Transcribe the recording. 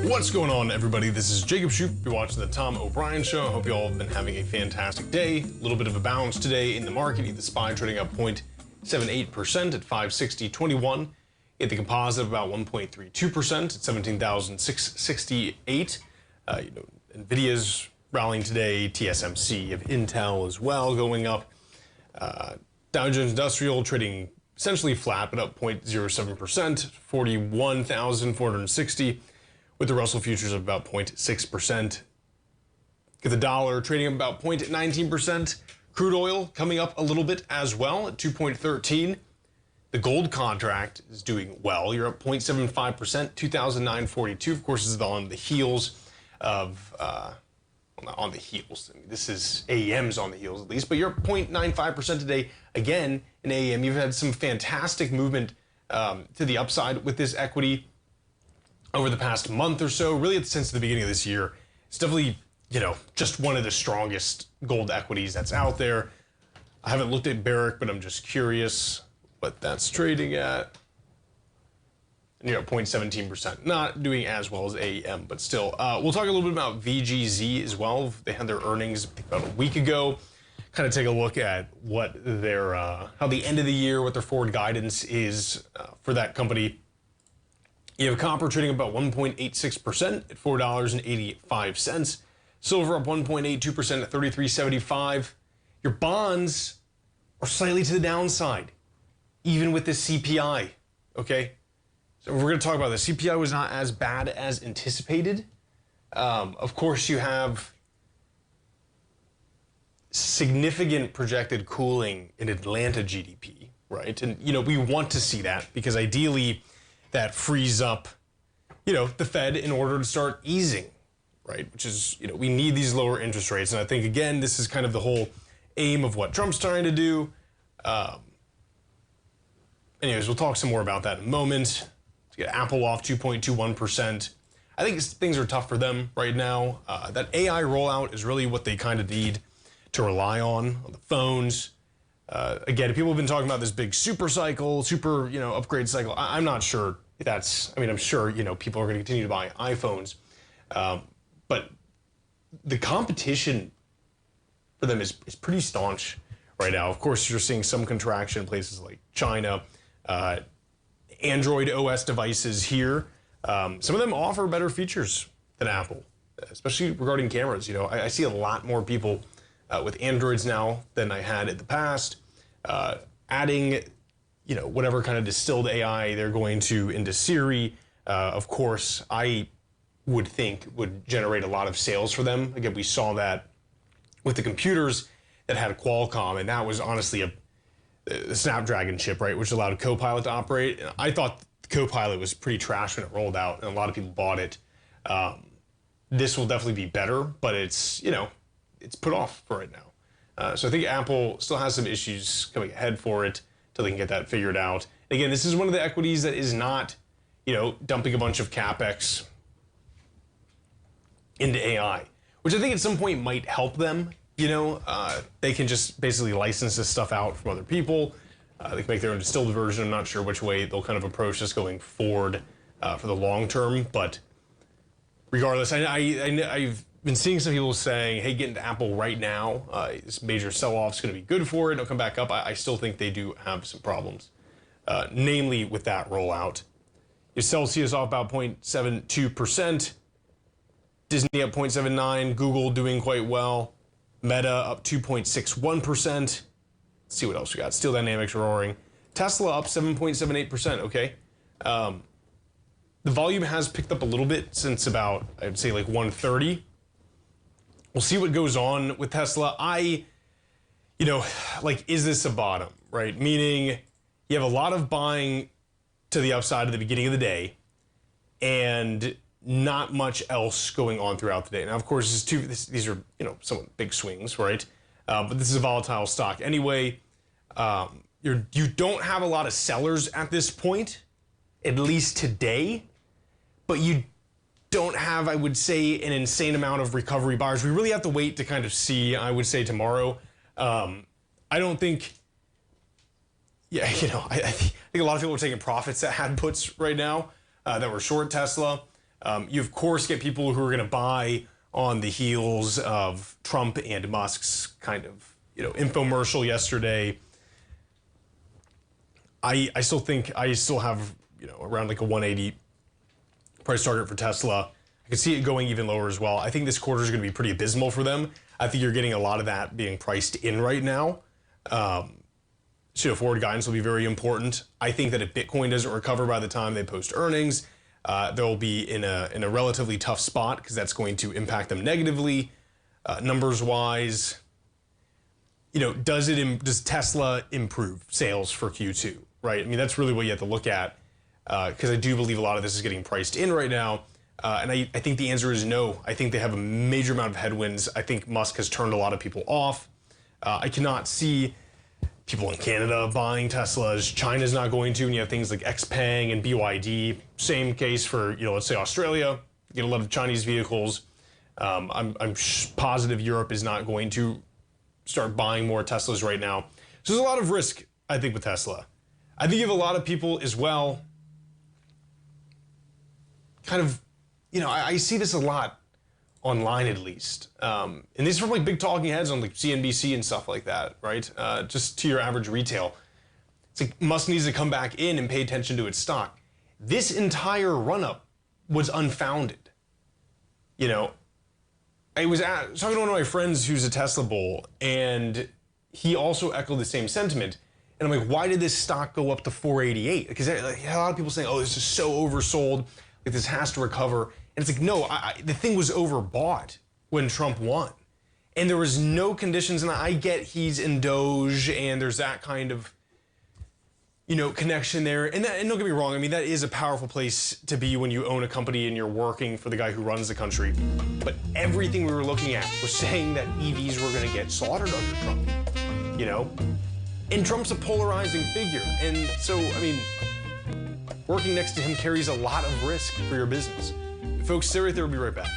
What's going on, everybody? This is Jacob Shoup. You're watching the Tom O'Brien Show. I hope you all have been having a fantastic day. A little bit of a bounce today in the market. The SPY trading up 0.78% at 560.21. The composite about 1.32% at 17,668. Nvidia's rallying today. TSMC of Intel as well going up. Dow Jones Industrial trading essentially flat, but up 0.07%, 41,460. With the Russell futures of about 0.6%. Get the dollar trading up about 0.19%. Crude oil coming up a little bit as well at 2.13. The gold contract is doing well. You're up 0.75%, 2,942. Of course, this is on the heels of, well, not on the heels. I mean, this is AEM's on the heels at least, but you're up 0.95% today. Again, in AEM, you've had some fantastic movement to the upside with this equity over the past month or so, really since the beginning of this year. It's definitely, just one of the strongest gold equities that's out there. I haven't looked at Barrick, but I'm just curious what that's trading at. And you're at 0.17%. Not doing as well as AEM, but still. We'll talk a little bit about VGZ as well. They had their earnings about a week ago. Kind of take a look at what their, how the end of the year, what their forward guidance is for that company. You have copper trading about 1.86% at $4.85. Silver up 1.82% at $33.75. Your bonds are slightly to the downside, even with the CPI, okay? So we're going to talk about the CPI was not as bad as anticipated. Of course, you have significant projected cooling in Atlanta GDP, right? And, we want to see that because ideally, that frees up, the Fed in order to start easing, right? Which is, we need these lower interest rates. And I think, again, this is kind of the whole aim of what Trump's trying to do. Anyways, we'll talk some more about that in a moment. Let's get Apple off 2.21%. I think things are tough for them right now. That AI rollout is really what they kind of need to rely on the phones. Again, people have been talking about this big super cycle, upgrade cycle. I'm not sure if that's, I'm sure, people are going to continue to buy iPhones. But the competition for them is pretty staunch right now. Of course, you're seeing some contraction in places like China. Android OS devices here, some of them offer better features than Apple, especially regarding cameras. I see a lot more people with Androids now than I had in the past, adding, whatever kind of distilled AI they're going to into Siri. Of course, I would think would generate a lot of sales for them. Again, we saw that with the computers that had a Qualcomm, and that was honestly a Snapdragon chip, right, which allowed Copilot to operate. And I thought Copilot was pretty trash when it rolled out, and a lot of people bought it. This will definitely be better, but it's, it's put off for right now. So I think Apple still has some issues coming ahead for it till they can get that figured out. Again, this is one of the equities that is not, dumping a bunch of CapEx into AI, which I think at some point might help them. They can just basically license this stuff out from other people. They can make their own distilled version. I'm not sure which way they'll kind of approach this going forward for the long term, but regardless, I've been seeing some people saying, hey, get into Apple right now. This major sell-off is going to be good for it. It'll come back up. I still think they do have some problems, namely with that rollout. Your Celsius off about 0.72%. Disney up 0.79%. Google doing quite well. Meta up 2.61%. Let's see what else we got. Steel Dynamics roaring. Tesla up 7.78%, okay? The volume has picked up a little bit since about, I'd say like 1:30. We'll see what goes on with Tesla. Is this a bottom, right? Meaning you have a lot of buying to the upside at the beginning of the day and not much else going on throughout the day. Now, of course, these are, somewhat big swings, right? But this is a volatile stock anyway. You don't have a lot of sellers at this point, at least today, but you don't have, I would say, an insane amount of recovery buyers. We really have to wait to kind of see, I would say, tomorrow. I don't think, I think a lot of people are taking profits that had puts right now that were short Tesla. You of course get people who are going to buy on the heels of Trump and Musk's kind of, infomercial yesterday. I still have, around like a 180 price target for Tesla. I can see it going even lower as well. I think this quarter is going to be pretty abysmal for them. I think you're getting a lot of that being priced in right now. So forward guidance will be very important. I think that if Bitcoin doesn't recover by the time they post earnings, they'll be in a relatively tough spot because that's going to impact them negatively, numbers wise. Does Tesla improve sales for Q2? Right? I mean, that's really what you have to look at, because I do believe a lot of this is getting priced in right now. And I think the answer is no. I think they have a major amount of headwinds. I think Musk has turned a lot of people off. I cannot see people in Canada buying Teslas. China's not going to, and you have things like XPeng and BYD. Same case for, let's say Australia. You get a lot of Chinese vehicles. I'm positive Europe is not going to start buying more Teslas right now. So there's a lot of risk, I think, with Tesla. I think you have a lot of people as well kind of, I see this a lot online at least. And these are from like big talking heads on like CNBC and stuff like that, right? Just to your average retail. It's like Musk needs to come back in and pay attention to its stock. This entire run-up was unfounded. I was talking to one of my friends who's a Tesla bull, and he also echoed the same sentiment. And I'm like, why did this stock go up to 488? Because a lot of people saying, oh, this is so oversold, like this has to recover. And it's like, no, the thing was overbought when Trump won. And there was no conditions, and I get he's in Doge, and there's that kind of, connection there. And don't get me wrong, I mean, that is a powerful place to be when you own a company and you're working for the guy who runs the country. But everything we were looking at was saying that EVs were gonna get slaughtered under Trump, And Trump's a polarizing figure. And so, I mean, working next to him carries a lot of risk for your business. Folks, stay right there, we'll be right back.